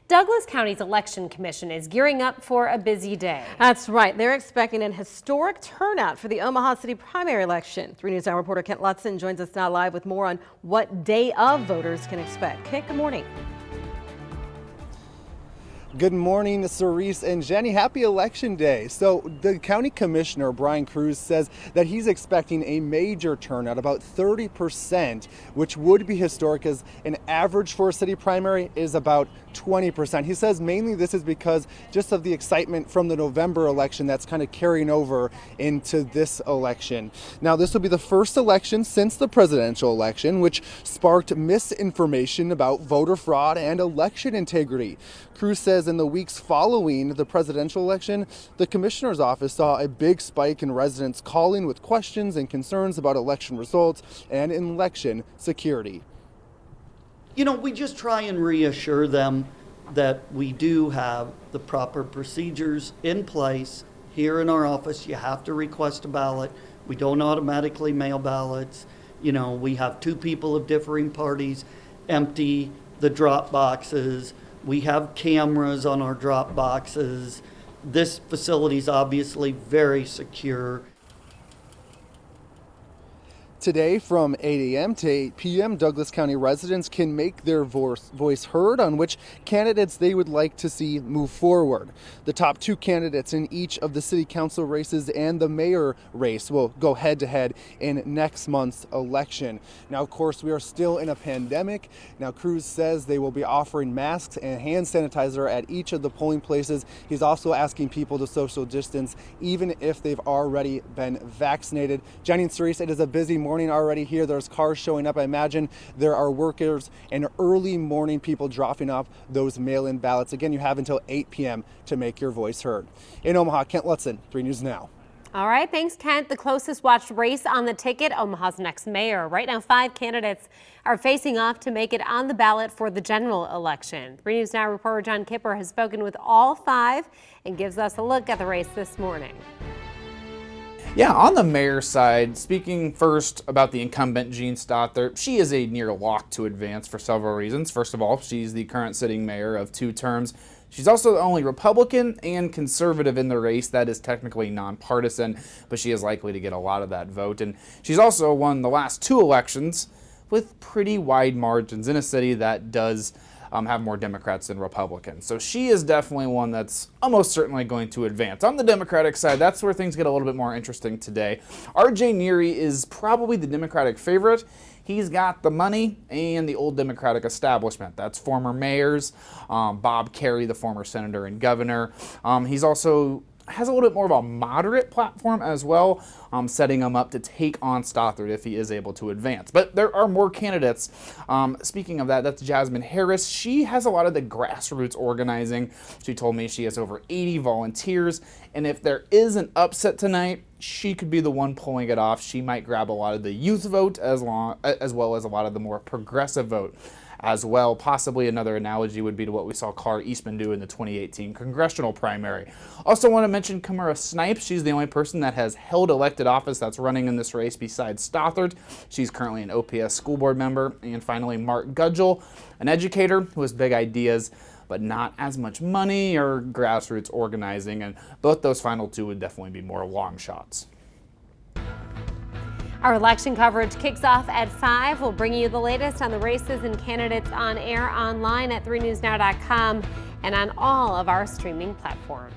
Douglas County's Election Commission is gearing up for a busy day. That's right. They're expecting an historic turnout for the Omaha City primary election. 3 News Now reporter Kent Lutzen joins us now live with more on what day of voters can expect. Kent, good morning. Good morning, Cerise and Jenny. Happy Election Day. So the county commissioner, Brian Cruz, says that he's expecting a major turnout, about 30%, which would be historic, as an average for a city primary is about 20%. He says mainly this is because just of the excitement from the November election that's kind of carrying over into this election. Now, this will be the first election since the presidential election, which sparked misinformation about voter fraud and election integrity. Cruz says in the weeks following the presidential election, the commissioner's office saw a big spike in residents calling with questions and concerns about election results and election security. You know, we just try and reassure them that we do have the proper procedures in place. Here in our office, you have to request a ballot. We don't automatically mail ballots. You know, we have 2 people of differing parties empty the drop boxes. We have cameras on our drop boxes. This facility is obviously very secure. Today from 8 a.m. to 8 p.m., Douglas County residents can make their voice heard on which candidates they would like to see move forward. The top 2 candidates in each of the city council races and the mayor race will go head-to-head in next month's election. Now, of course, we are still in a pandemic. Now, Cruz says they will be offering masks and hand sanitizer at each of the polling places. He's also asking people to social distance, even if they've already been vaccinated. Jenny and Cerise, it is a busy morning already here. There's cars showing up. I imagine there are workers and early morning people dropping off those mail-in ballots. Again, you have until 8 p.m. to make your voice heard. In Omaha, Kent Lutzen, 3 News Now. All right, thanks, Kent. The closest watched race on the ticket, Omaha's next mayor. Right now, 5 candidates are facing off to make it on the ballot for the general election. 3 News Now reporter John Kipper has spoken with all 5 and gives us a look at the race this morning. Yeah, on the mayor's side, speaking first about the incumbent, Jean Stothert, she is a near lock to advance for several reasons. First of all, she's the current sitting mayor of 2 terms. She's also the only Republican and conservative in the race that is technically nonpartisan, but she is likely to get a lot of that vote. And she's also won the last 2 elections with pretty wide margins in a city that does have more Democrats than Republicans. So she is definitely one that's almost certainly going to advance. On the Democratic side, that's where things get a little bit more interesting today. R.J. Neary is probably the Democratic favorite. He's got the money and the old Democratic establishment. That's former mayors, Bob Kerrey, the former senator and governor. He's also has a little bit more of a moderate platform as well, setting him up to take on Stothert if he is able to advance. But there are more candidates. Speaking of that, that's Jasmine Harris. She has a lot of the grassroots organizing. She told me she has over 80 volunteers, and if there is an upset tonight, she could be the one pulling it off. She might grab a lot of the youth vote as well as a lot of the more progressive vote as well. Possibly another analogy would be to what we saw Carr Eastman do in the 2018 congressional primary. Also want to mention Kamara Snipes. She's the only person that has held elected office that's running in this race besides Stothert. She's currently an OPS school board member. And finally, Mark Gudgel, an educator who has big ideas but not as much money or grassroots organizing, and both those final 2 would definitely be more long shots. Our election coverage kicks off at 5. We'll bring you the latest on the races and candidates on air online at 3newsnow.com and on all of our streaming platforms.